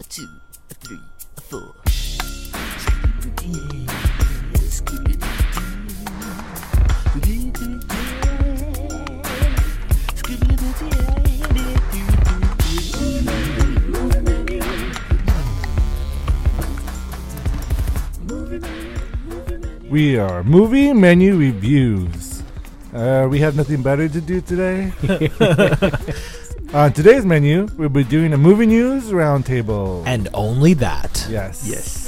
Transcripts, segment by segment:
a 2, a 3, a 4. We are Movie Menu Reviews. We have nothing better to do today. On today's menu, we'll be doing a movie news roundtable. And only that. Yes. Yes.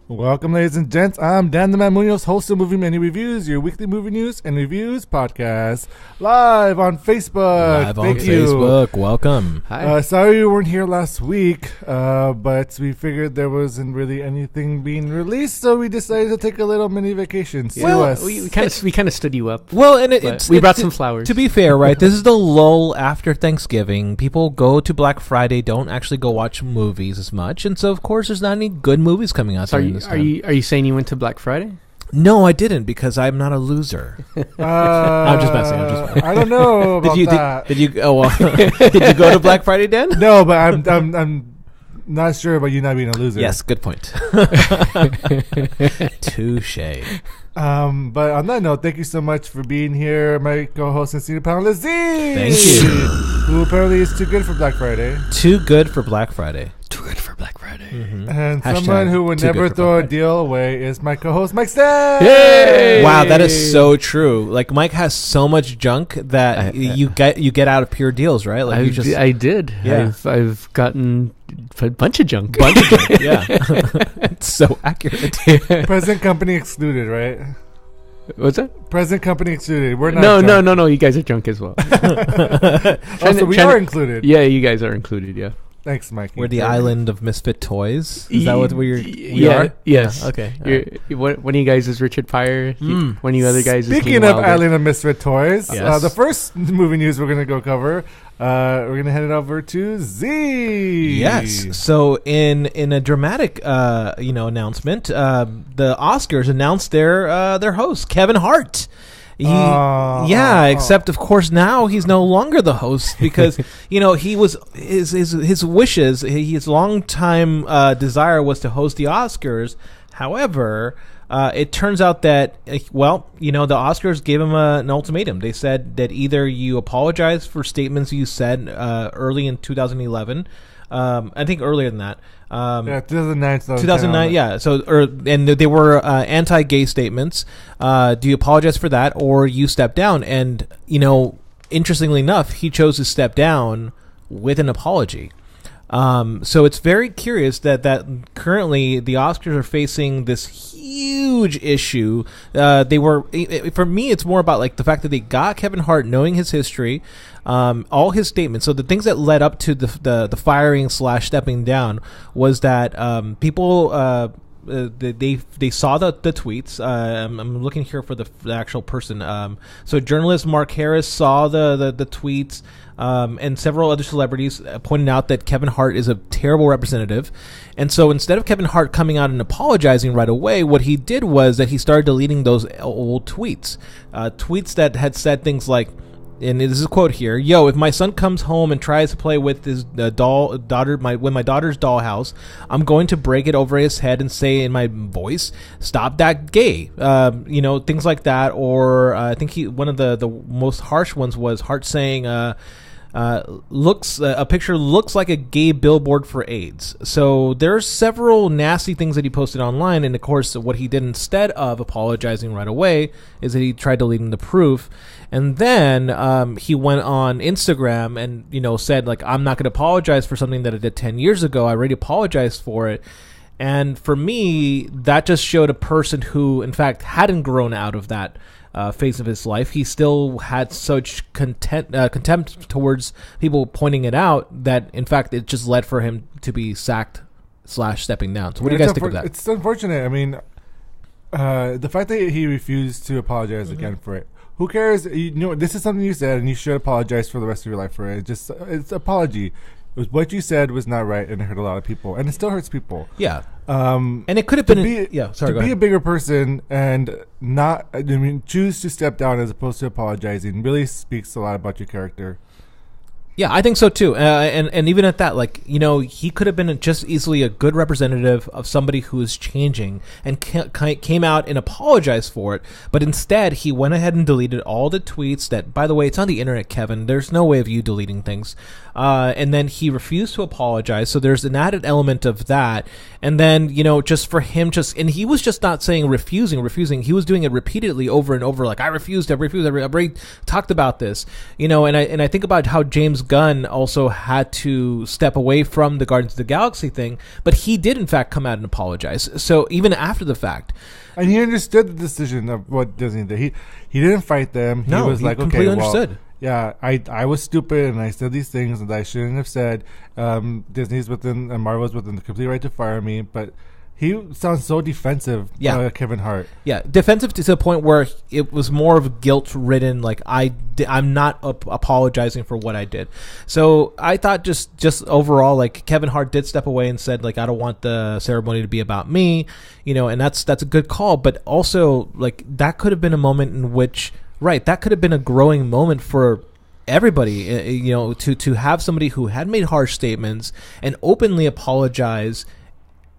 Welcome, ladies and gents. I'm Dan the Man Muñoz, host of Movie Menu Reviews, your weekly movie news and reviews podcast, live on Facebook. Thank you. Facebook. Welcome. Hi. Sorry you weren't here last week, but we figured there wasn't really anything being released, so we decided to take a little mini vacation. Well, we kind of stood you up. Well, and we brought some flowers. To be fair, right? This is the lull after Thanksgiving. People go to Black Friday, don't actually go watch movies as much, and so of course there's not any good movies coming out. Are you saying you went to Black Friday? No, I didn't because I'm not a loser. I'm just messing. I don't know about that. Did you? Oh, well, did you go to Black Friday, Dan? No, but I'm not sure about you not being a loser. Yes, good point. Touche. But on that note, thank you so much for being here, my co-host and senior panelist Z. Thank you. Who apparently is too good for Black Friday. Too good for Black Friday. Too good for Black Friday. Mm-hmm. And Hashtag someone who would too never good for throw a Black deal away is my co-host Mike Stan. Yay! Wow, that is so true. Like Mike has so much junk that you get out of pure deals, right? Like I did. Yeah. I've gotten a bunch of junk. Yeah. It's so accurate. Present company excluded, right? What's that? Present company excluded. We're not. No. You guys are junk as well. Also, we are included. Yeah, you guys are included. Yeah. Thanks, Mike. We're the island of misfit toys. Is that what we are? Yes. Yeah, okay. One of you guys is Richard Pryor. One of you other guys is Speaking Gene of Wilder. Island of Misfit Toys, Yes. the first movie news we're going to go cover, we're going to head it over to Z. Yes. So in a dramatic announcement, the Oscars announced their host, Kevin Hart. Except of course now he's no longer the host because he was his wishes, his longtime desire was to host the Oscars. However, it turns out that the Oscars gave him an ultimatum. They said that either you apologize for statements you said early in 2011. I think earlier than that. 2009. 2009, yeah. So, and they were anti-gay statements. Do you apologize for that, or you step down? And interestingly enough, he chose to step down with an apology. So it's very curious that currently the Oscars are facing this huge issue. For me, it's more about like the fact that they got Kevin Hart, knowing his history, all his statements. So the things that led up to the firing / stepping down was that people they saw the tweets. I'm looking here for the actual person. So journalist Mark Harris saw the tweets. And several other celebrities pointed out that Kevin Hart is a terrible representative. And so instead of Kevin Hart coming out and apologizing right away, what he did was that he started deleting those old tweets. Tweets that had said things like, and this is a quote here, "Yo, if my son comes home and tries to play with his my daughter's dollhouse, I'm going to break it over his head and say in my voice, stop that gay." Things like that. Or I think one of the most harsh ones was Hart saying, a picture looks like a gay billboard for AIDS. So there's several nasty things that he posted online, and of course what he did instead of apologizing right away is that he tried deleting the proof. And then he went on Instagram and said, like, I'm not going to apologize for something that I did 10 years ago. I already apologized for it. And for me, that just showed a person who, in fact, hadn't grown out of that phase of his life. He still had such contempt towards people pointing it out that, in fact, it just led for him to be sacked / stepping down. So what do you guys think of that? It's unfortunate. I mean, the fact that he refused to apologize again for it. Who cares? This is something you said, and you should apologize for the rest of your life for it. It's apology. What you said was not right, and it hurt a lot of people, and it still hurts people. Yeah. And it could have been be a bigger person and not. I mean, choose to step down as opposed to apologizing. Really speaks a lot about your character. Yeah, I think so too. And even at that, like, you know, he could have been just easily a good representative of somebody who is changing and came out and apologized for it. But instead, he went ahead and deleted all the tweets that, by the way, it's on the internet, Kevin. There's no way of you deleting things. And then he refused to apologize. So there's an added element of that. And then, you know, just for him, and he was just not saying refusing. He was doing it repeatedly over and over. Like, I refused. I've already talked about this, you know, and I think about how James Gunn also had to step away from the Guardians of the Galaxy thing, but he did in fact come out and apologize. So even after the fact, and he understood the decision of what Disney did. He didn't fight them. He was like, okay, understood. Yeah, I was stupid and I said these things that I shouldn't have said. Disney's within and Marvel's within the complete right to fire me, but he sounds so defensive, Kevin Hart. Yeah, defensive to the point where it was more of guilt-ridden, like, I'm not apologizing for what I did. So I thought just overall, like, Kevin Hart did step away and said, like, I don't want the ceremony to be about me, you know, and that's a good call. But also, like, that could have been a moment in which, that could have been a growing moment for everybody, you know, to have somebody who had made harsh statements and openly apologize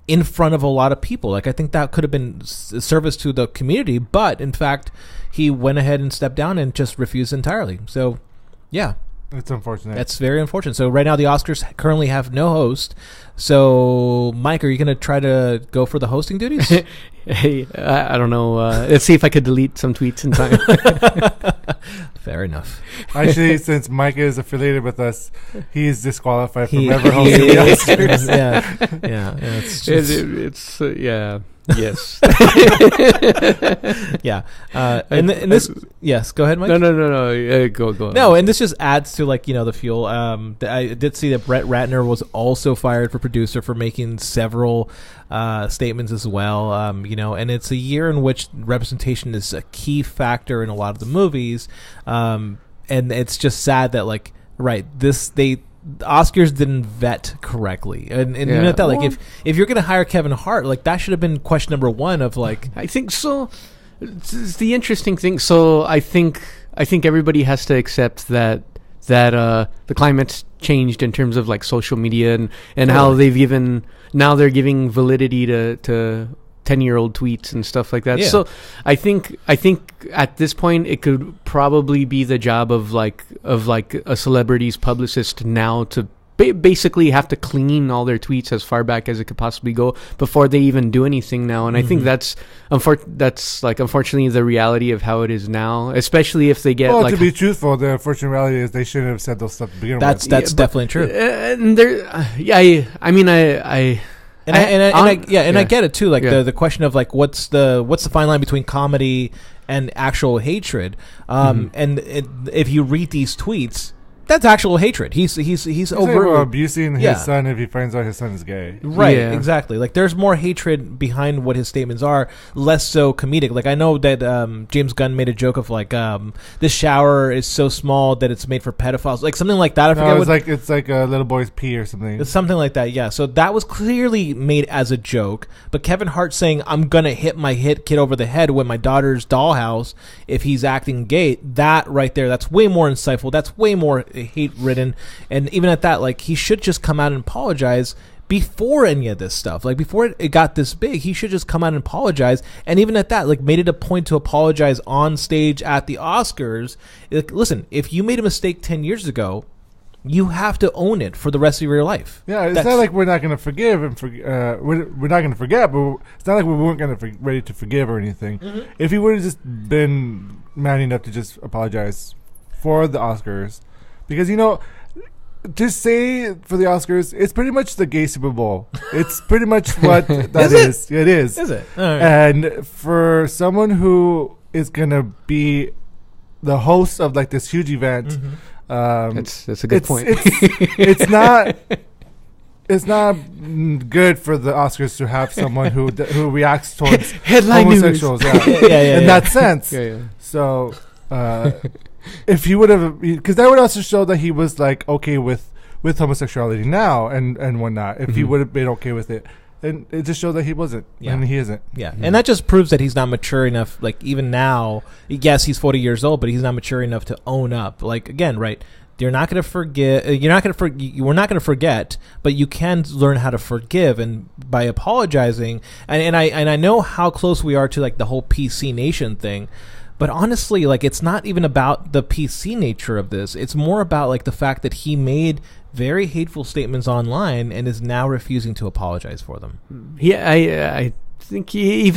in front of a lot of people. Like, I think that could have been service to the community, but in fact, he went ahead and stepped down and just refused entirely. So, yeah. It's unfortunate. That's very unfortunate. So right now the Oscars currently have no host. So, Mike, are you going to try to go for the hosting duties? Hey, I don't know. Let's see if I could delete some tweets in time. Fair enough. Actually, since Mike is affiliated with us, he's disqualified from ever hosting the Oscars. Yeah. Yes. Yeah. And this, yes, go ahead, Mike. No. Go. No, and this just adds to, like, you know, the fuel. I did see that Brett Ratner was also fired for producer for making several statements as well. You know, and it's a year in which representation is a key factor in a lot of the movies. And it's just sad that, like, the Oscars didn't vet correctly, and you know that, like, if you're going to hire Kevin Hart, like, that should have been question number one of, like, I think so. It's the interesting thing. So I think everybody has to accept that the climate's changed in terms of, like, social media and how they're giving validity to 10-year-old tweets and stuff like that. Yeah. So I think at this point it could probably be the job of like a celebrity's publicist now to basically have to clean all their tweets as far back as it could possibly go before they even do anything now. And I think that's unfortunately the reality of how it is now, especially if they get to be truthful, the unfortunate reality is they shouldn't have said those stuff to begin with. That's definitely true. And I get it too. Like, the question of, like, what's the fine line between comedy and actual hatred? And if you read these tweets, that's actual hatred. He's overtly abusing his son if he finds out his son is gay. Right, exactly. Like, there's more hatred behind what his statements are, less so comedic. Like, I know that James Gunn made a joke of, like, this shower is so small that it's made for pedophiles, like something like that. I forget. It's like a little boy's pee or something. It's something like that. Yeah. So that was clearly made as a joke. But Kevin Hart saying, "I'm gonna hit my kid over the head with my daughter's dollhouse if he's acting gay," that right there, that's way more insightful. That's way more hate-ridden. And even at that, like, he should just come out and apologize before any of this stuff. Like, before it got this big, he should just come out and apologize. And even at that, like, made it a point to apologize on stage at the Oscars. Like, listen, if you made a mistake 10 years ago, you have to own it for the rest of your life. Yeah, it's not like we're not going to forgive and we're not going to forget, but it's not like we weren't going to ready to forgive or anything. Mm-hmm. If he would have just been man enough to just apologize for the Oscars, because, you know, to say for the Oscars, it's pretty much the gay Super Bowl. It's pretty much what that is. It is. Is it? All right. And for someone who is going to be the host of, like, this huge event, that's a good point. It's not good for the Oscars to have someone who reacts towards homosexuals. In that sense. Yeah. So if he would have, because that would also show that he was, like, okay with homosexuality now and whatnot. If he would have been okay with it, and it just showed that he wasn't, Yeah. and he isn't. Yeah, and that just proves that he's not mature enough. Like even now, yes, he's 40 years old, but he's not mature enough to own up. Like again, right? You're not going to forget. We're not going to forget, but you can learn how to forgive, and by apologizing. And I know how close we are to like the whole PC Nation thing, but honestly, like it's not even about the PC nature of this. It's more about like the fact that he made very hateful statements online and is now refusing to apologize for them. Yeah, I think he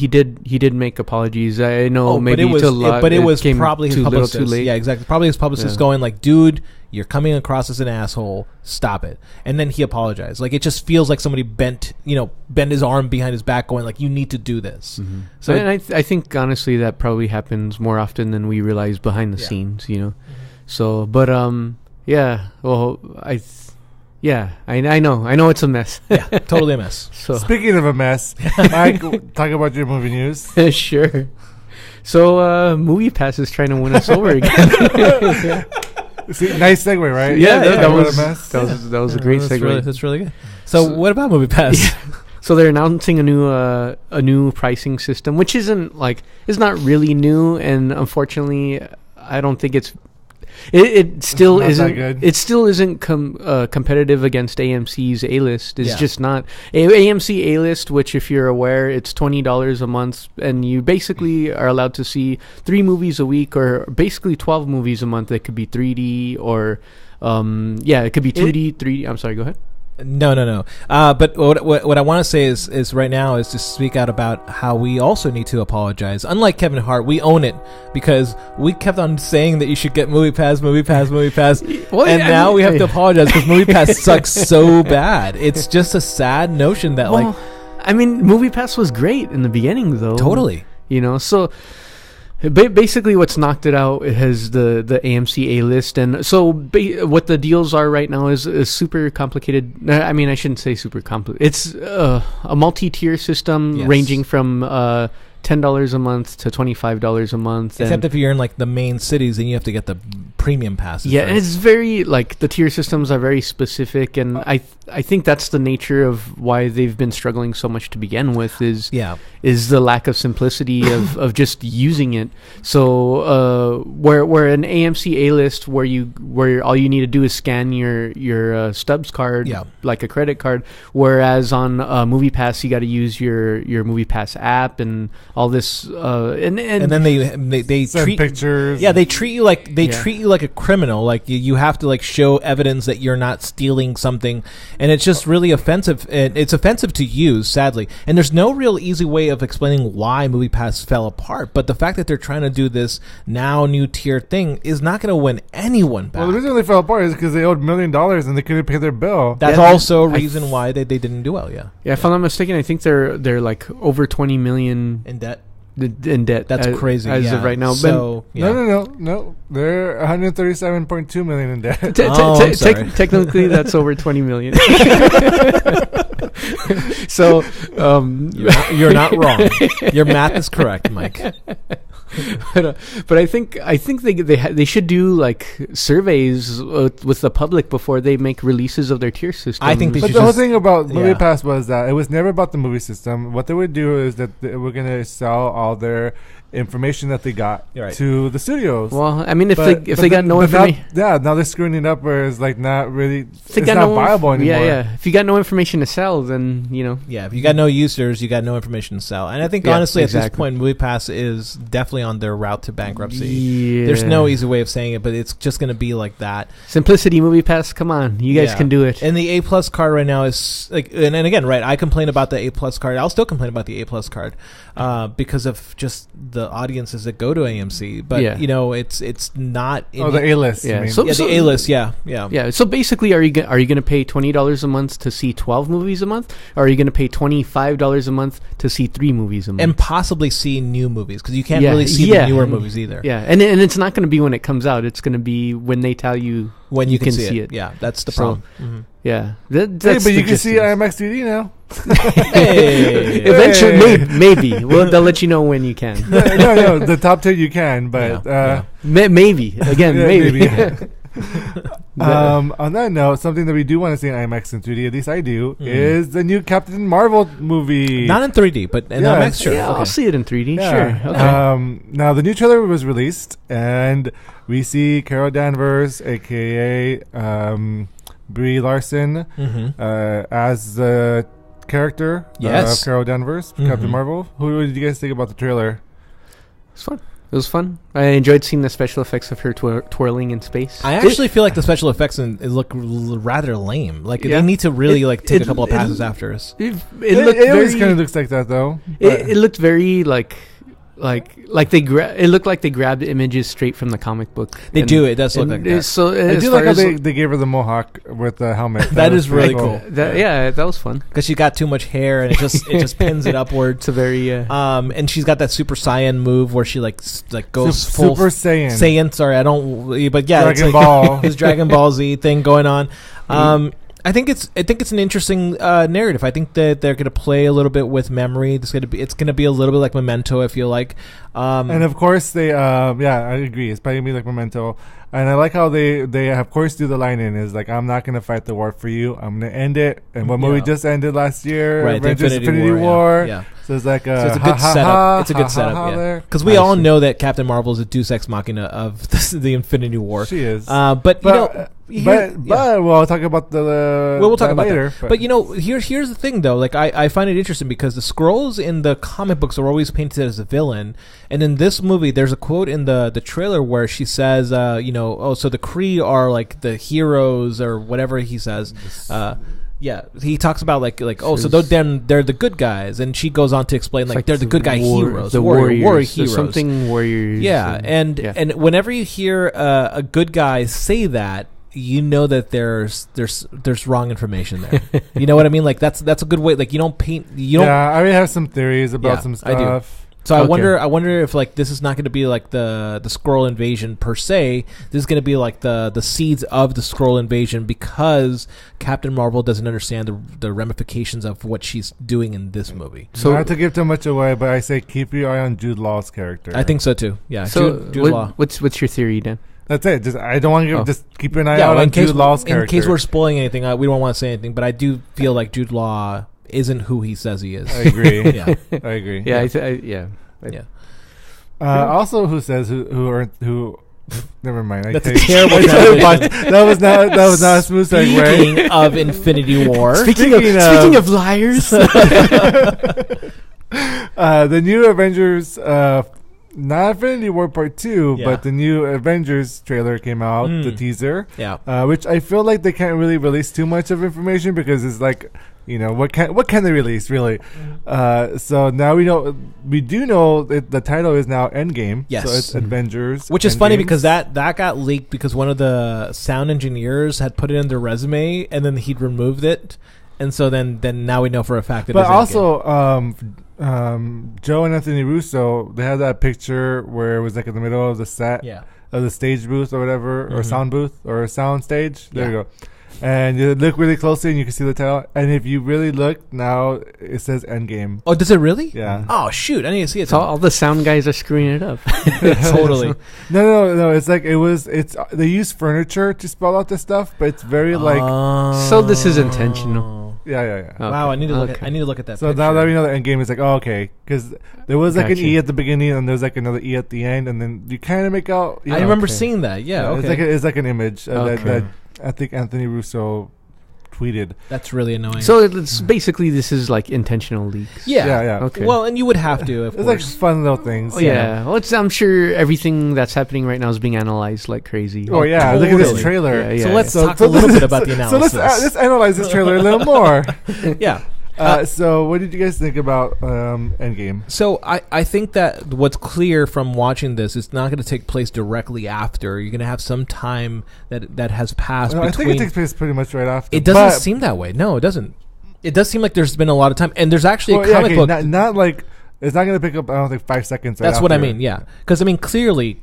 did make apologies. I know maybe but it was came probably his too little, publicist. too late. Yeah, exactly. Probably his publicist going like, "Dude, you're coming across as an asshole. Stop it." And then he apologized. Like it just feels like somebody bent his arm behind his back, going like, "You need to do this." Mm-hmm. So, and I think honestly that probably happens more often than we realize behind the scenes. You know, So, but yeah. Well, I know it's a mess. Yeah, totally a mess. So Speaking of a mess, Mike, talk about your movie news. sure. So, MoviePass is trying to win us over again. See, nice segue, right? Yeah, that What was a mess. that was a great segue. That's really good. So what about MoviePass? Yeah. So they're announcing a new pricing system, which isn't it's not really new, and unfortunately, I don't think it still not that isn't. good. It still isn't competitive against AMC's A-list. It's Yeah. just not. AMC A-list, which if you're aware, it's $20 a month, and you basically are allowed to see 3 movies a week, or basically 12 movies a month. It could be 3D or it could be 2D, 3D. I'm sorry. Go ahead. No. But what I want to say is right now is to speak out about how we also need to apologize. Unlike Kevin Hart, we own it because we kept on saying that you should get MoviePass, Well, and I now mean- we have to apologize because MoviePass sucks so bad. It's just a sad notion that I mean, MoviePass was great in the beginning, though. totally. So basically what's knocked it out has the AMC A-list, and so what the deals are right now is super complicated. I mean, I shouldn't say super complicated. It's a multi-tier system. Yes. Ranging from $10 a month to $25 a month. Except if you're in like the main cities, then you have to get the premium passes. Yeah, right? and it's very the tier systems are very specific, and I think that's the nature of why they've been struggling so much to begin with. Is the lack of simplicity of just using it. So where an AMC A-list where all you need to do is scan your Stubbs card, like a credit card, whereas on MoviePass you got to use your MoviePass app and all this, and then they Send treat pictures. Yeah, they treat you like a criminal. Like you have to show evidence that you're not stealing something, and it's just really offensive. It's offensive to use, sadly. And there's no real easy way of explaining why MoviePass fell apart. But the fact that they're trying to do this now new tier thing is not going to win anyone back. Well, the reason they fell apart is because they owed $1 million and they couldn't pay their bill. That's also a reason why they didn't do well. Yeah. Yeah, if I'm not mistaken, I think they're like over 20 million In debt. in debt. That's crazy. as of right now. So No. They're 137.2 million in debt. I'm sorry. Technically, that's over 20 million. So you're not wrong. Your math is correct, Mike. but I think they should do surveys with the public before they make releases of their tier system. I think they But should the whole just- thing about yeah. MoviePass was that it was never about the movie system. What they would do is that they were going to sell all their information that they got You're right. to the studios. Well, I mean, if But they got no now- information, now they're screwing it up where it's not really, if they it's got not no viable anymore. Yeah. If you got no information to sell, then Yeah, if you got no users, you got no information to sell. And I think, Yeah, honestly, at this exactly. point, MoviePass is definitely on their route to bankruptcy. Yeah. There's no easy way of saying it, but it's just going to be like that. Simplicity MoviePass. Come on, you guys Yeah. can do it. And the A+ card right now is and again, right? I complain about the A+ card. I'll still complain about the A+ card because of just the audiences that go to AMC. But Yeah. it's not. Oh, the A-list. Yeah, you mean. so- the A-list. Yeah. Yeah. So basically, are you going to pay $20 a month to see 12 movies a month, or are you going to pay $25 a month to see 3 movies a month? And possibly see new movies because you can't Yeah, really see yeah. the newer movies either. Yeah, and it's not going to be when it comes out. It's going to be when they tell you When you can see it. Yeah, that's the So, problem. Mhm. Yeah, Hey, that's but the you can gist see of it. IMAX 3D now. Hey. Eventually, maybe. Well, they'll let you know when you can. no, the top 10 you can, but Yeah. Maybe again, Yeah, maybe. maybe. On that note, something that we do want to see in IMAX and 3D, at least I do, is the new Captain Marvel movie. Not in 3D, but in IMAX, sure. Yeah, I'll see it in 3D, Yeah. sure. Okay. Now, the new trailer was released, and we see Carol Danvers, a.k.a. Brie Larson, as the character of Carol Danvers, Captain Marvel. What did you guys think about the trailer? It's fun. It was fun. I enjoyed seeing the special effects of her twirling in space. I actually feel like the special effects look rather lame. Like they need to really take a couple of passes after us. It always kind of looks like that, though. It looked very like it looked like they grabbed images straight from the comic book. They do. It does look like that. So I do like how they gave her the mohawk with the helmet. That is really cool. That was fun because she got too much hair and it just pins it upward. It's a very and she's got that Super Saiyan move where she like goes full Super Saiyan. Sorry, I don't. But yeah, Dragon it's Ball. His Dragon Ball Z thing going on. I think it's an interesting narrative. I think that they're going to play a little bit with memory. It's going to be a little bit like Memento, I feel like. And of course they I agree. It's probably going to be like Memento. And I like how they of course do the line in is like, I'm not going to fight the war for you. I'm going to end it. And what movie just ended last year? Right, Avengers Infinity War. Yeah. So it's like it's a good setup. It's a good setup. Because we all know that Captain Marvel is a Deus Ex Machina of the Infinity War. She is. But we'll talk about we'll talk about later. That. But here's the thing though. Like I find it interesting because the Skrulls in the comic books are always painted as a villain, and in this movie, there's a quote in the trailer where she says, so the Kree are like the heroes or whatever he says. Yeah, he talks about like so they're the good guys, and she goes on to explain like they're the good guy heroes, the warrior heroes, something warriors. Yeah, and whenever you hear a good guy say that, you know that there's wrong information there. You know what I mean? Like that's a good way. Like you don't. Yeah, I already have some theories about some stuff. I do. So I wonder if like this is not going to be like the Skrull invasion per se. This is going to be like the seeds of the Skrull invasion because Captain Marvel doesn't understand the ramifications of what she's doing in this movie. So not to give too much away, but I say keep your eye on Jude Law's character. I think so too. Yeah. So Jude Law. What's your theory, Dan? That's it. I don't want to just keep an eye out on Jude Law's character. In case we're spoiling anything, we don't want to say anything. But I do feel like Jude Law isn't who he says he is. I agree. Yeah, I agree. Yeah, yeah. Also, who? Never mind. That's a terrible transition. That was not a smooth segue. Speaking of Infinity War. Speaking of liars. The new Avengers, not Infinity War Part 2, but the new Avengers trailer came out, the teaser. Yeah. Which I feel like they can't really release too much of information because it's like, what can they release really? So now we do know that the title is now Endgame. Yes. So it's Avengers. Which is funny because that got leaked because one of the sound engineers had put it in their resume and then he'd removed it. And so then now we know for a fact that. But also, Joe and Anthony Russo, they had that picture where it was like in the middle of the set, of the stage booth or whatever, or sound booth or sound stage. There you go. And you look really closely and you can see the title. And if you really look now, it says Endgame. Oh, does it really? Yeah. Oh shoot! I need to see it. So all the sound guys are screwing it up. Totally. No. It's like they use furniture to spell out this stuff, but it's very like. So this is intentional. Yeah. Okay. Wow, I need to look at that. So picture. now that we know that Endgame is like, okay, because there was like an E at the beginning and there's like another E at the end, and then you kind of make out. I remember seeing that. Yeah. Okay. It's like an image that I think Anthony Russo tweeted. That's really annoying. So it's basically this is like intentional leaks. Yeah. Okay. Well, and you would have to. Of it's course. like fun little things. Yeah. Well, I'm sure everything that's happening right now is being analyzed like crazy. Oh yeah, totally. Look at this trailer. Yeah. So let's talk a little bit about the analysis. So let's analyze this trailer a little more. Yeah. So what did you guys think about Endgame? So I think that what's clear from watching this is not going to take place directly after. You're going to have some time that has passed. I think it takes place pretty much right after. It doesn't seem that way. No, it doesn't. It does seem like there's been a lot of time, and there's actually a comic book. Not like it's not going to pick up. I don't think 5 seconds. That's what I mean. Yeah, because I mean clearly,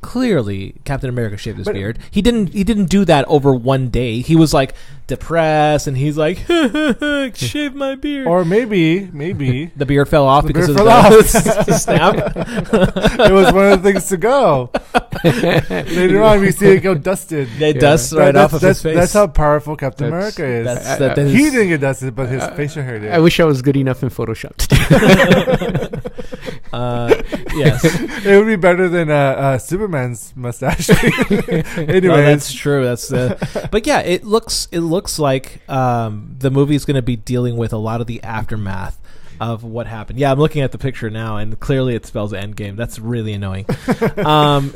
Captain America shaved his beard. He didn't do that over one day. He was like depressed, and he's like, shave my beard. Or maybe the beard fell off because of the snap. It was one of the things to go. Later on, we see it go dusted. It dust right off of his face. That's how powerful Captain America is. He didn't get dusted, but his facial hair did. I wish I was good enough in Photoshop. Yes, it would be better than Superman's mustache. Anyway, that's true. But yeah, it looks like the movie is going to be dealing with a lot of the aftermath of what happened. Yeah, I'm looking at the picture now, and clearly it spells Endgame. That's really annoying.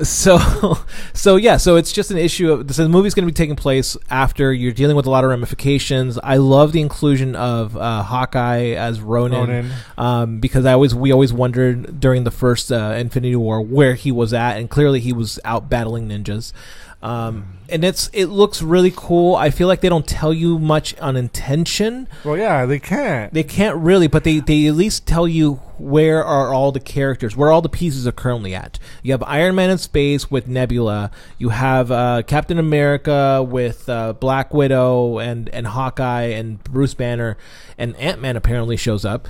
So it's just an issue of the movie's going to be taking place after you're dealing with a lot of ramifications. I love the inclusion of Hawkeye as Ronin. Because we always wondered during the first Infinity War where he was at, and clearly he was out battling ninjas. And it looks really cool. I feel like they don't tell you much on intention. Well, yeah, they can't. They can't really, but they at least tell you where are all the characters, where all the pieces are currently at. You have Iron Man in space with Nebula. You have Captain America with Black Widow and Hawkeye and Bruce Banner, and Ant-Man apparently shows up.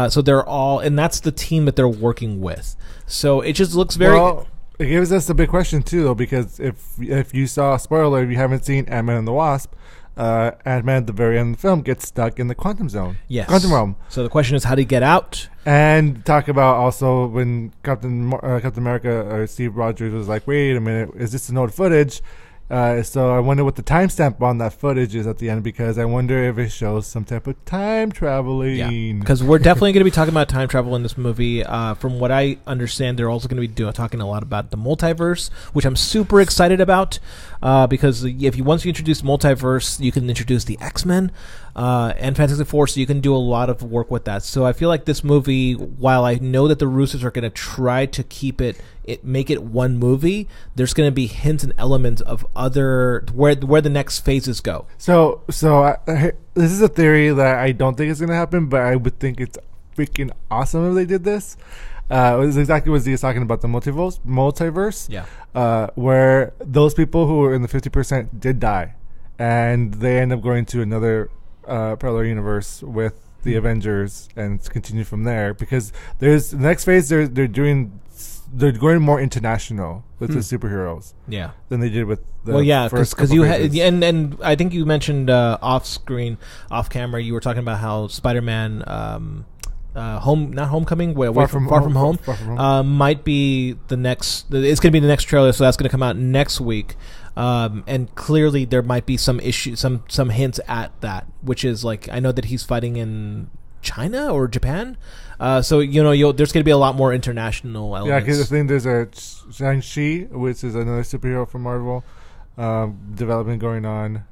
So they're all, and that's the team that they're working with. So it just looks very... Well, it gives us a big question too, though, because if you saw, spoiler, if you haven't seen Ant-Man and the Wasp, Ant-Man at the very end of the film gets stuck in the quantum zone. Yes. Quantum realm. So the question is, how do you get out? And talk about also when Captain America or Steve Rogers was like, wait a minute, is this an old footage? So I wonder what the timestamp on that footage is at the end, because I wonder if it shows some type of time traveling. Yeah, because we're definitely going to be talking about time travel in this movie. From what I understand, they're also going to be talking a lot about the multiverse, which I'm super excited about. Because once you introduce multiverse, you can introduce the X-Men and Fantastic Four, so you can do a lot of work with that. So I feel like this movie, while I know that the Russos are going to try to keep make it one movie, there's going to be hints and elements of other where the next phases go. So this is a theory that I don't think is going to happen, but I would think it's freaking awesome if they did this. It was exactly what Zia's talking about, the multiverse. Yeah. Where those people who were in the 50% did die, and they end up going to another parallel universe with the Avengers and continue from there. Because there's the next phase, they're going more international with the superheroes. Yeah. Than they did with the because you had and I think you mentioned off camera, you were talking about how Spider-Man Homecoming, Far From Home might be the next. It's going to be the next trailer, so that's going to come out next week. And clearly there might be some some hints at that, which is like, I know that he's fighting in China or Japan. So there's going to be a lot more international elements. Yeah, because I think there's a Shang-Chi, which is another superhero from Marvel, development going on.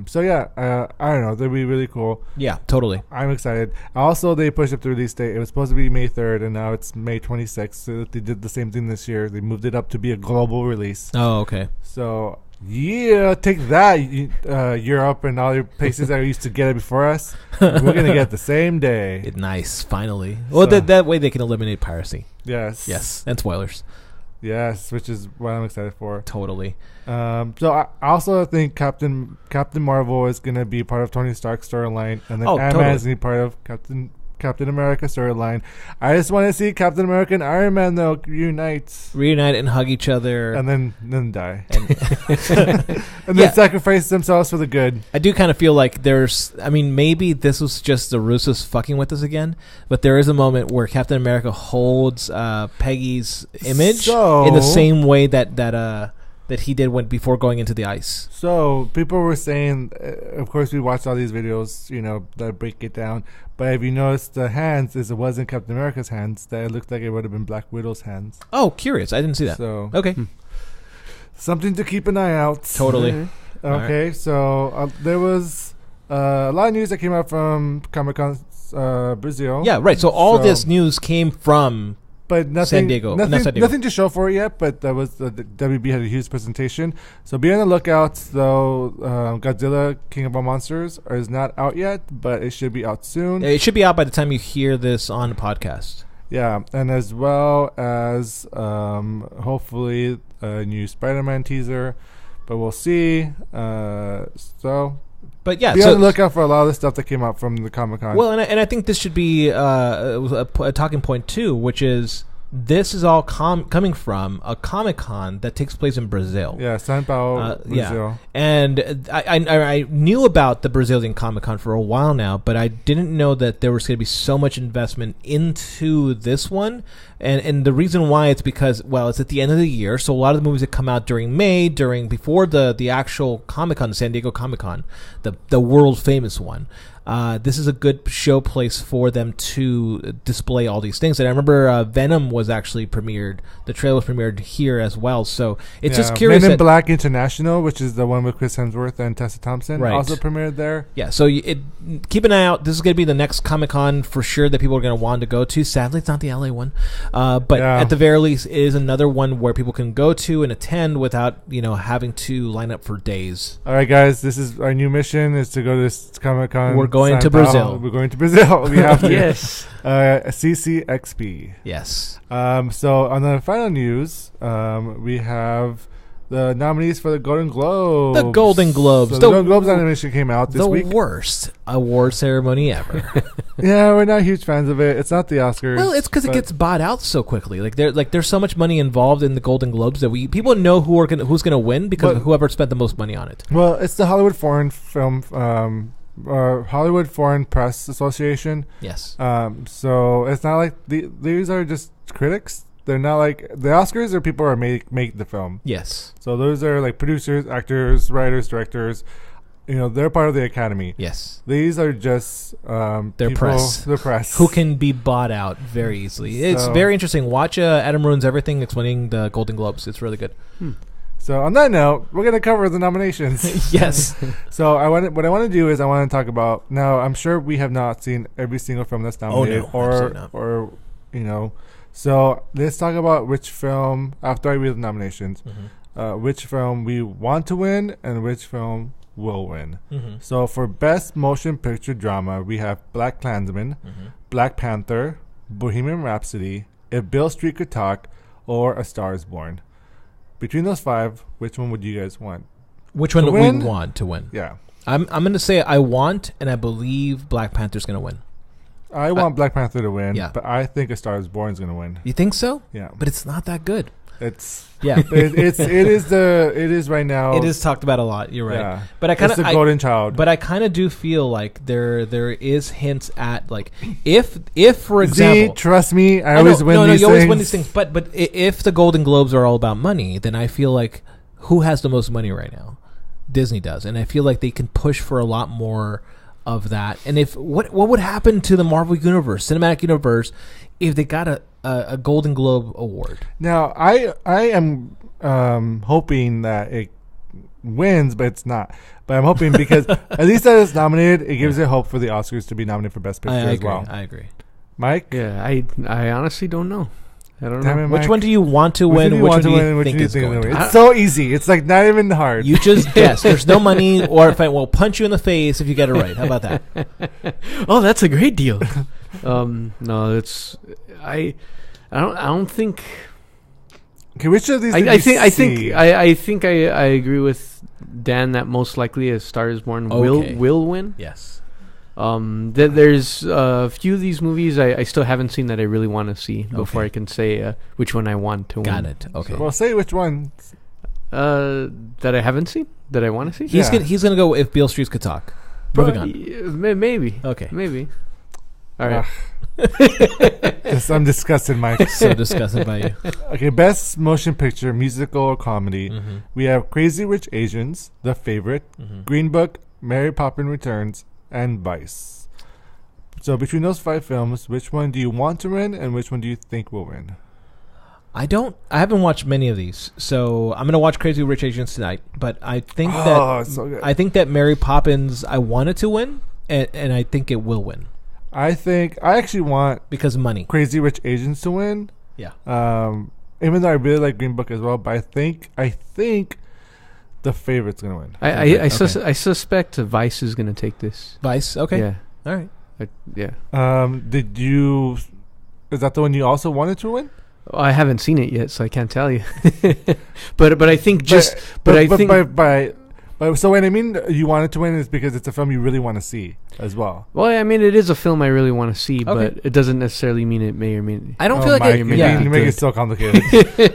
So yeah, I don't know. That'd be really cool. Yeah, totally. I'm excited. Also, they pushed up the release date. It was supposed to be May 3rd, and now it's May 26th. So they did the same thing this year. They moved it up to be a global release. Oh, okay. So yeah, take that, Europe and all your places that used to get it before us. We're gonna get it the same day. Nice, finally. Well, that way they can eliminate piracy. Yes, and spoilers. Yes, which is what I'm excited for. Totally. So I also think Captain Marvel is going to be part of Tony Stark's storyline, and then Ant-Man is going to be part of Captain America storyline. I just want to see Captain America and Iron Man though reunite and hug each other, and then die, and then sacrifice themselves for the good. I do kind of feel like maybe this was just the Russos fucking with us again, but there is a moment where Captain America holds Peggy's image in the same way that he did before going into the ice. So people were saying, of course, we watched all these videos, that break it down. But if you notice the hands, it wasn't Captain America's hands. That it looked like it would have been Black Widow's hands. Oh, curious! I didn't see that. So okay, something to keep an eye out. Totally. Mm-hmm. Okay, right. So there was a lot of news that came out from Comic-Con Brazil. Yeah, right. So all this news came from. But San Diego. Nothing to show for it yet, but that was the WB had a huge presentation. So be on the lookout, though. Godzilla King of All Monsters is not out yet, but it should be out soon. It should be out by the time you hear this on the podcast. Yeah, and as well as hopefully a new Spider-Man teaser, but we'll see. But yeah, be on the lookout for a lot of the stuff that came out from the Comic-Con. Well, and I think this should be a talking point too, which is this is all coming from a Comic-Con that takes place in Brazil. Yeah, São Paulo, Brazil. Yeah. And I knew about the Brazilian Comic-Con for a while now, but I didn't know that there was going to be so much investment into this one. And the reason why it's because, well, it's at the end of the year, so a lot of the movies that come out during May, before the actual Comic-Con, the San Diego Comic-Con, the world famous one. This is a good show place for them to display all these things. And I remember Venom was actually premiered. The trailer was premiered here as well. So it's just curious. Men in Black International, which is the one with Chris Hemsworth and Tessa Thompson, right, also premiered there. Yeah, so keep an eye out. This is going to be the next Comic-Con for sure that people are going to want to go to. Sadly, it's not the LA one. But at the very least, it is another one where people can go to and attend without, having to line up for days. All right, guys, this is our new mission is to go to this Comic-Con. We're going to Brazil. We're going to Brazil. We have to. Yes. CCXP. Yes. So on the final news, we have the nominees for the Golden Globes. The Golden Globes. So the Golden Globes animation came out this week. The worst award ceremony ever. Yeah, we're not huge fans of it. It's not the Oscars. Well, it's because it gets bought out so quickly. There's so much money involved in the Golden Globes that people know who's gonna win because of whoever spent the most money on it. Well, it's the Hollywood Foreign Film. Hollywood Foreign Press Association. Yes. So it's not like these are just critics. They're not like the Oscars are people who make the film. Yes. So those are like producers, actors, writers, directors. They're part of the Academy. Yes. These are just their people, press. The press. Who can be bought out very easily. It's very interesting. Watch Adam Ruins Everything explaining the Golden Globes. It's really good. So on that note, we're gonna cover the nominations. Yes. So what I want to do is I want to talk about. Now I'm sure we have not seen every single film that's nominated, or So let's talk about which film after I read the nominations, which film we want to win and which film will win. So for Best Motion Picture Drama, we have Black Klansman, Black Panther, Bohemian Rhapsody, If Beale Street Could Talk, or A Star Is Born. Between those five, which one would you guys want? Which one do we want to win? Yeah. I'm going to say I want, and I believe Black Panther's going to win. I want Black Panther to win, yeah. but I think A Star Is Born is going to win. You think so? Yeah. But it's not that good. It is right now. It is talked about a lot. You're right. Yeah. But it's the golden child. But I kind of do feel like there is hints at like if for example, trust me, I always win these things. You always win these things. But if the Golden Globes are all about money, then I feel like who has the most money right now? Disney does, and I feel like they can push for a lot more of that. And if what would happen to the Marvel Universe, Cinematic Universe, if they got a Golden Globe award? Now, I am hoping that it wins, but it's not. But I'm hoping because at least that it's nominated, it gives it hope for the Oscars to be nominated for Best Picture as well. I agree. Mike? Yeah, I honestly don't know. I don't know. Which one do you want to win? Which one do you think is going to win? It's so easy. It's like not even hard. You just guess. There's no money, or if I will punch you in the face if you get it right. How about that? Oh, that's a great deal. No, it's I don't think. Okay, which of these? I think I agree with Dan that most likely A Star Is Born will win. Yes. There's a few of these movies I still haven't seen that I really want to see before I can say which one I want to win. Got it. Okay. Well, say which one. That I haven't seen that I want to see. He's gonna go If Beale Street Could Talk. Moving on. Maybe. Okay. Maybe. All right. I'm disgusted, Mike. So disgusted by you. Okay, Best Motion Picture, Musical or Comedy. We have Crazy Rich Asians, The Favorite, Green Book, Mary Poppins Returns, and Vice. So between those five films, which one do you want to win and which one do you think will win? I haven't watched many of these, so I'm gonna watch Crazy Rich Asians tonight. But I think it's so good. I think that Mary Poppins I wanted to win, and I think it will win. I actually want because of money. Crazy Rich Asians to win. Yeah. Even though I really like Green Book as well, but I think The Favorite's gonna win. I suspect Vice is gonna take this. Vice, okay. Yeah. All right. Yeah. Is that the one you also wanted to win? Well, I haven't seen it yet, so I can't tell you. but I think But so when I mean you want it to win is because it's a film you really want to see as well. Well, I mean, it is a film I really want to see, but it doesn't necessarily mean it may or may. I don't feel like it. You Yeah, make it so complicated.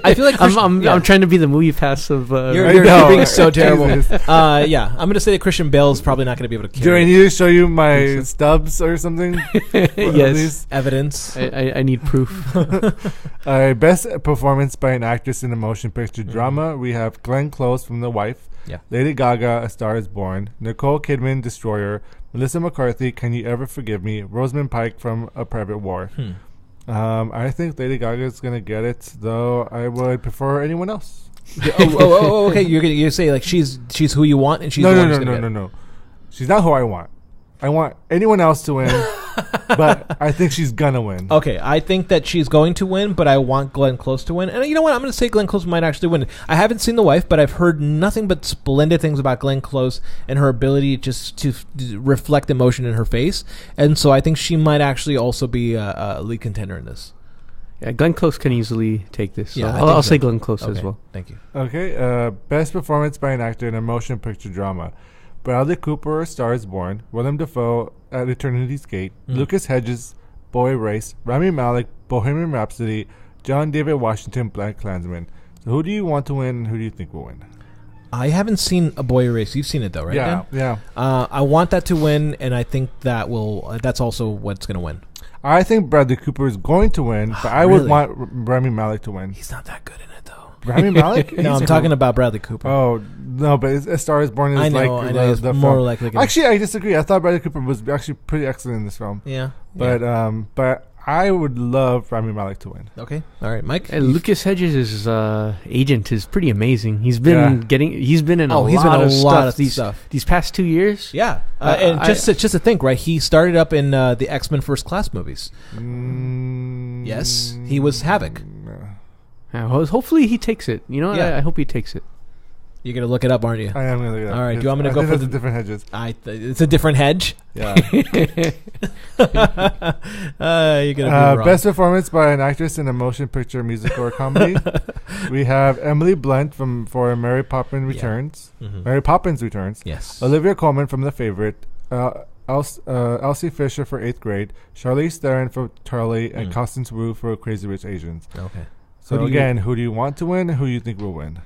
I feel like I'm trying to be the movie pass of. You're being so terrible. Yeah, I'm gonna say that Christian Bale's probably not gonna be able to. Do I need to show you my stubs or something? Yes, evidence. I need proof. Best performance by an actress in a motion picture drama. We have Glenn Close from The Wife. Yeah. Lady Gaga, A Star Is Born. Nicole Kidman, Destroyer. Melissa McCarthy, Can You Ever Forgive Me? Rosamund Pike from A Private War. I think Lady Gaga is gonna get it, though. I would prefer anyone else. Okay. You say like she's who you want, and she's no. She's not who I want. I want anyone else to win, but I think she's gonna win. Okay, I think that she's going to win, but I want Glenn Close to win. And you know what? I'm going to say Glenn Close might actually win. I haven't seen The Wife, but I've heard nothing but splendid things about Glenn Close and her ability just to reflect emotion in her face. And so I think she might actually also be a lead contender in this. Yeah, Glenn Close can easily take this. So Yeah, I'll say Glenn Close as well. Thank you. Okay, best performance by an actor in a motion picture drama. Bradley Cooper, A Star Is Born. William Dafoe, At Eternity's Gate. Lucas Hedges, Boy Race. Rami Malek, Bohemian Rhapsody. John David Washington, Black Klansman. So who do you want to win and who do you think will win? I haven't seen A Boy Race. You've seen it though, right? Yeah, Dan? yeah. I want that to win, and I think that's also what's going to win. I think Bradley Cooper is going to win, but I would want Rami Malek to win. He's not that good in it though. Rami Malek? No, I'm talking about Bradley Cooper. Oh, no, but A Star Is Born is I know, the more film. likely. Actually, I disagree. I thought Bradley Cooper was actually pretty excellent in this film. Yeah. But I would love Rami Malek to win. Okay. All right, Mike. Lucas Hedges' agent is pretty amazing. He's been in a lot of stuff these past 2 years. Yeah, and just to think, right? He started up in the X-Men First Class movies. Yes, he was Havoc. Yeah, hopefully he takes it. You know, I hope he takes it. You're gonna look it up, aren't you? I am gonna look it up. All right. Do you want me to go for the different hedges? It's a different hedge. Yeah. You're gonna be wrong. Best performance by an actress in a motion picture, musical, or comedy. We have Emily Blunt for Mary Poppins Returns. Mary Poppins Returns. Yes. Olivia Colman from The Favorite. Elsie Fisher for 8th Grade. Charlize Theron for Charlie, and Constance Wu for Crazy Rich Asians. Okay. So who do you want to win? And who do you think will win?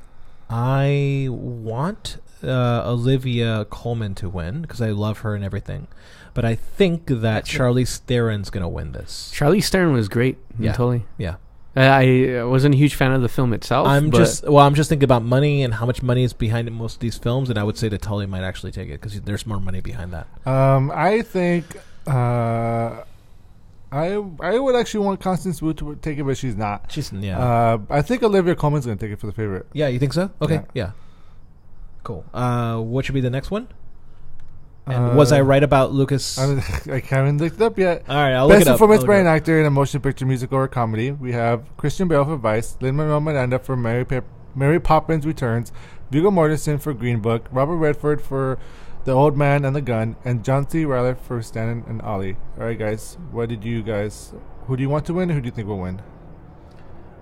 I want Olivia Colman to win because I love her and everything, but I think that Charlize Theron's going to win this. Charlize Theron was great. Yeah, totally. Yeah. I wasn't a huge fan of the film itself. I'm just thinking about money and how much money is behind most of these films, and I would say that Tully might actually take it because there's more money behind that. I think I would actually want Constance Wu to take it, but she's not. I think Olivia Colman's going to take it for The Favorite. Yeah, you think so? Okay, yeah. Cool. What should be the next one? And was I right about Lucas? I haven't looked it up yet. All right, I'll look it up. Best performance by an actor in a motion picture, musical, or comedy. We have Christian Bale for Vice, Lin-Manuel Miranda for Mary Poppins Returns, Viggo Mortensen for Green Book, Robert Redford for The Old Man and the Gun, and John C. Reilly for Stan and Ollie. All right, guys. Who do you want to win, and who do you think will win?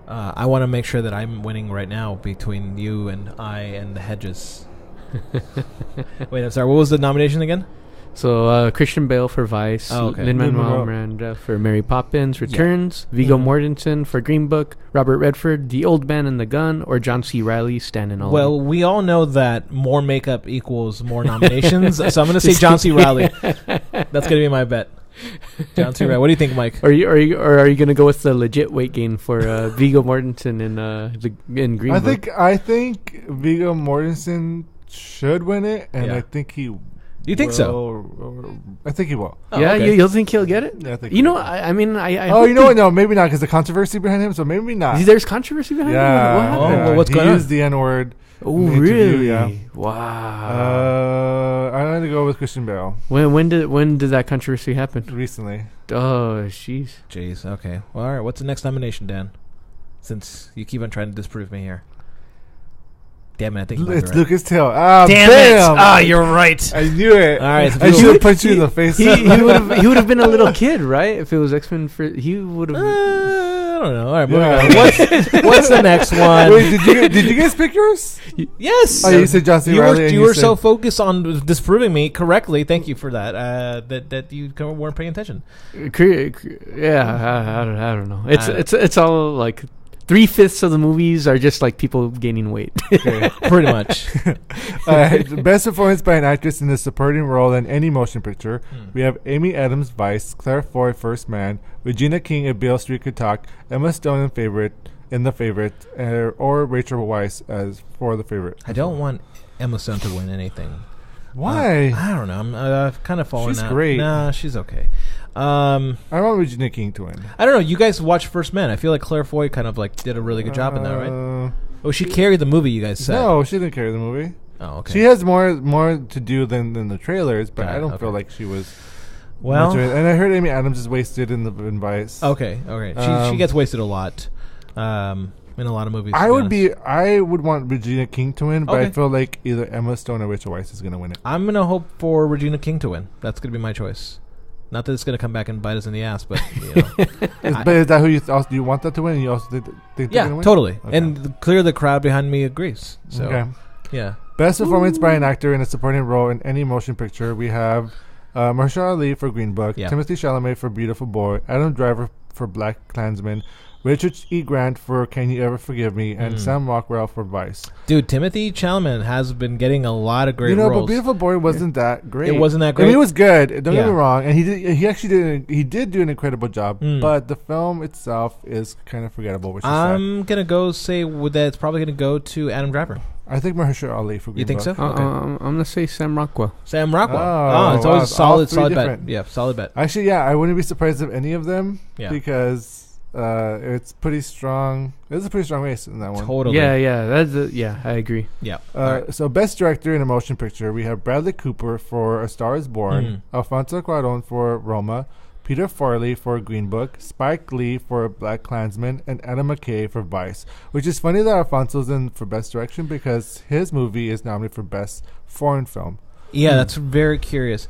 I want to make sure that I'm winning right now between you and I and the hedges. Wait, I'm sorry. What was the nomination again? So Christian Bale for Vice, Lin-Manuel Miranda for Mary Poppins Returns, Viggo Mortensen for Green Book, Robert Redford, The Old Man and the Gun, or John C. Reilly, Stan and Ollie. Well, we all know that more makeup equals more nominations, so I'm going to say John C. Reilly. That's going to be my bet. John C. Reilly. What do you think, Mike? Are you going to go with the legit weight gain for Viggo Mortensen in Green Book? I think Viggo Mortensen should win it, and I think he. You think so? I think he will. Oh, yeah, okay. you'll think he'll get it? Yeah, I think. You know, I mean, I. Oh, you know what? No, maybe not because the controversy behind him. So maybe not. There's controversy behind him. Yeah. Well, what's going on? He used the N-word. Oh, really? Yeah. Wow. I'm going to go with Christian Bale. When did that controversy happen? Recently. Oh, jeez. Okay. Well, all right. What's the next nomination, Dan? Since you keep on trying to disprove me here. Damn it, I think it's right. Lucas Till. Damn it! You're right. I knew it. All right, I should have punched you in the face. He would have been a little kid, right? If it was X-Men, he would have. I don't know. All right, moving on. What's the next one? Wait, did you guys pick yours? Yes. Oh, you said John C. Reilly. You were so focused on disproving me correctly. Thank you for that. That you weren't paying attention. Yeah, I don't know. It's all like 3/5 of the movies are just like people gaining weight. Okay. Pretty much. Best performance by an actress in a supporting role in any motion picture. We have Amy Adams, Vice; Claire Foy, First Man; Regina King, If Beale Street Could Talk; Emma Stone in The Favorite, or Rachel Weisz as for The Favorite. I don't want Emma Stone to win anything. Why? I don't know. I've kind of fallen out. She's great. Nah, she's okay. I want Regina King to win. I don't know. You guys watched First Man. I feel like Claire Foy kind of like did a really good job in that, right? Oh, she carried the movie, you guys said. No, she didn't carry the movie. Oh, okay. She has more to do than the trailers, but I don't feel like she was. Well, and I heard Amy Adams is wasted in Vice. Okay. She gets wasted a lot. In a lot of movies. I would want Regina King to win, but I feel like either Emma Stone or Rachel Weisz is going to win it. I'm going to hope for Regina King to win. That's going to be my choice. Not that it's going to come back and bite us in the ass, but you know. But is that who do you want that to win? And you also think they're going to win? Totally. Okay. And clear the crowd behind me agrees. So, okay. Yeah. Best performance by an actor in a supporting role in any motion picture. We have Mahershala Ali for Green Book, Timothée Chalamet for Beautiful Boy, Adam Driver for Black Klansman, Richard E. Grant for Can You Ever Forgive Me, and Sam Rockwell for Vice. Dude, Timothée Chalamet has been getting a lot of great roles. But Beautiful Boy wasn't that great. It wasn't that great. I mean, it was good. Don't get me wrong, and he did do an incredible job. But the film itself is kind of forgettable. Which is I'm gonna go say that it's probably gonna go to Adam Driver. I think Mahershala Ali for Green You think Book. so? Okay. I'm gonna say Sam Rockwell. Sam Rockwell. Oh, it's always solid bet. different. Yeah, solid bet. Actually, I wouldn't be surprised if any of them. Yeah. Because it's pretty strong. There's a pretty strong race in that one. Totally. Yeah. I agree. Yeah. So best director in a motion picture, we have Bradley Cooper for A Star Is Born, Alfonso Cuarón for Roma, Peter Farrelly for Green Book, Spike Lee for Black Klansman, and Adam McKay for Vice. Which is funny that Alfonso's in for best direction because his movie is nominated for best foreign film. Yeah, that's very curious.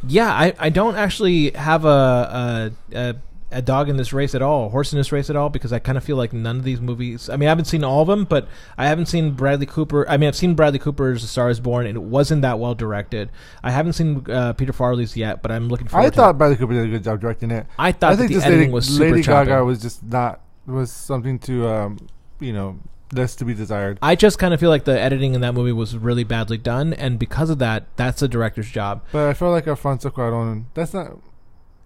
Yeah, I don't actually have a dog in this race at all, a horse in this race at all, because I kind of feel like none of these movies. I mean, I haven't seen all of them, but I haven't seen Bradley Cooper. I mean, I've seen Bradley Cooper's A Star Is Born, and it wasn't that well directed. I haven't seen Peter Farrelly's yet, but I'm looking forward to it. I thought Bradley Cooper did a good job directing it. I thought the editing was super Lady choppy. Gaga was something to less to be desired. I just kind of feel like the editing in that movie was really badly done, and because of that, that's the director's job. But I feel like Alfonso Cuarón, that's not.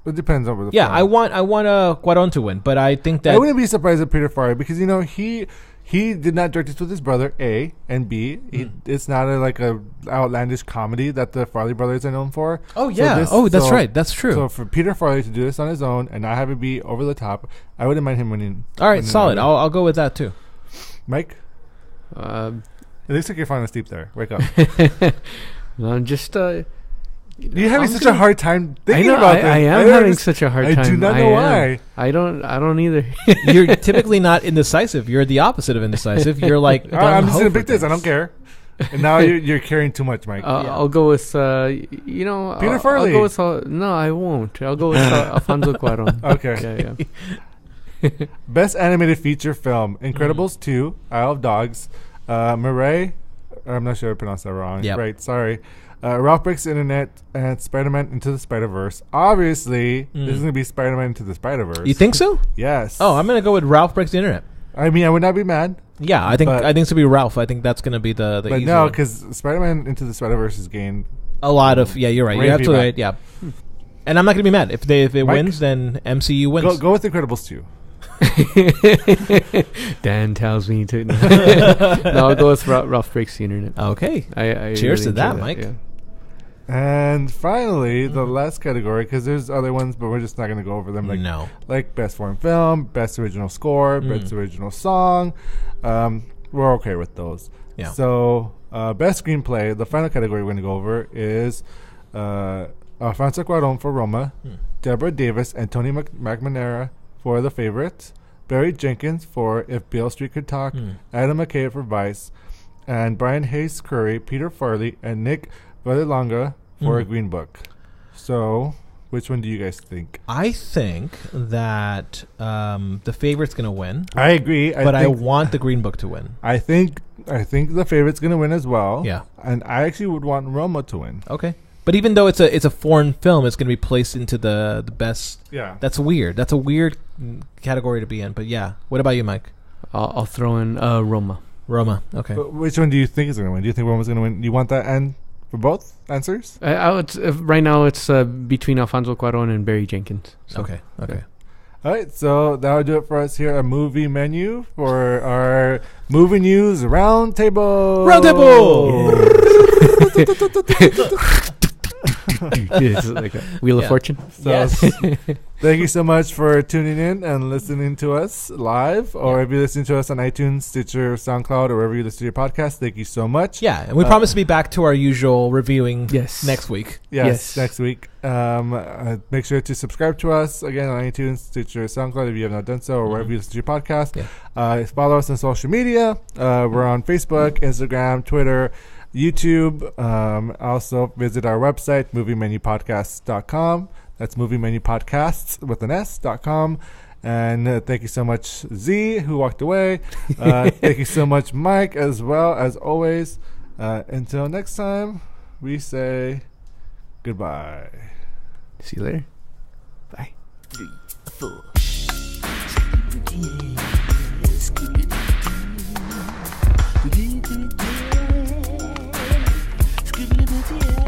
It depends on the film. film. I want Cuarón to win, but I think that I wouldn't be surprised if Peter Farrelly, because he did not direct this with his brother, A, and B. It's not a outlandish comedy that the Farrelly brothers are known for. Oh yeah, that's right, that's true. So for Peter Farrelly to do this on his own and not have it be over the top, I wouldn't mind him winning. All right, solid. I'll go with that too. Mike, it looks like you're falling asleep there. Wake up. No, I'm just. You're having such a hard time thinking about this. I am having such a hard time. I do not know why. I don't either. You're typically not indecisive. You're the opposite of indecisive. You're like, I'm just gonna pick this. I don't care. And now you're caring too much, Mike. I'll go with Peter Farrelly. I'll go with no, I won't. I'll go with Alfonso Cuarón. Okay. Yeah. Best animated feature film: Incredibles 2, Isle of Dogs, Mirai. I'm not sure I pronounced that wrong. Yep. Right. Sorry. Ralph Breaks the Internet and Spider-Man Into the Spider-Verse. Obviously, this is going to be Spider-Man Into the Spider-Verse. You think so? Yes. Oh, I'm going to go with Ralph Breaks the Internet. I mean, I would not be mad. Yeah, I think it's going to be Ralph. I think that's going to be the But easy no, one. because Spider-Man Into the Spider-Verse has gained a lot of... Yeah, you're right. You're absolutely right. Yeah. And I'm not going to be mad. If it Mike, wins, then MCU wins. Go with Incredibles 2. Dan tells me to. No, I'll go with Ralph Breaks the Internet. Okay. I Cheers really to that, enjoy Mike. Yeah. And finally, the last category, because there's other ones, but we're just not going to go over them. Like Best Foreign Film, Best Original Score, Best Original Song. We're okay with those. Yeah. So, Best Screenplay, the final category we're going to go over is Alfonso Cuarón for Roma, Deborah Davis and Tony McNamara for The Favorite, Barry Jenkins for If Beale Street Could Talk, Adam McKay for Vice, and Brian Hayes Curry, Peter Farrelly, and Nick Vallelonga for Green Book. So, Which one do you guys think? I think that the favorite's going to win. I agree. I want the Green Book to win. I think the favorite's going to win as well. Yeah. And I actually would want Roma to win. Okay. But even though it's a foreign film, it's going to be placed into the best. Yeah. That's weird. That's a weird category to be in. But yeah. What about you, Mike? I'll throw in Roma. Roma. Okay. But which one do you think is going to win? Do you think Roma's going to win? You want that and for both answers? I would, right now it's between Alfonso Cuarón and Barry Jenkins. So. Okay. All right, so that'll do it for us here at Movie Menu for our movie news roundtable. It's like a Wheel of Fortune. So Yes. thank you so much for tuning in and listening to us live, or if you're listening to us on iTunes, Stitcher, SoundCloud, or wherever you listen to your podcast. Thank you so much. Yeah, and we promise to be back to our usual reviewing next week. Yes, next week. Make sure to subscribe to us again on iTunes, Stitcher, SoundCloud if you have not done so, or wherever you listen to your podcast. Yeah. Follow us on social media. We're on Facebook, Instagram, Twitter, YouTube. Also visit our website, moviemenupodcasts.com. That's moviemenupodcasts with an S.com. And thank you so much, Z, who walked away. Thank you so much, Mike, as well, as always. Until next time, we say goodbye. See you later. Bye. 3, 4. Scooby-Doo,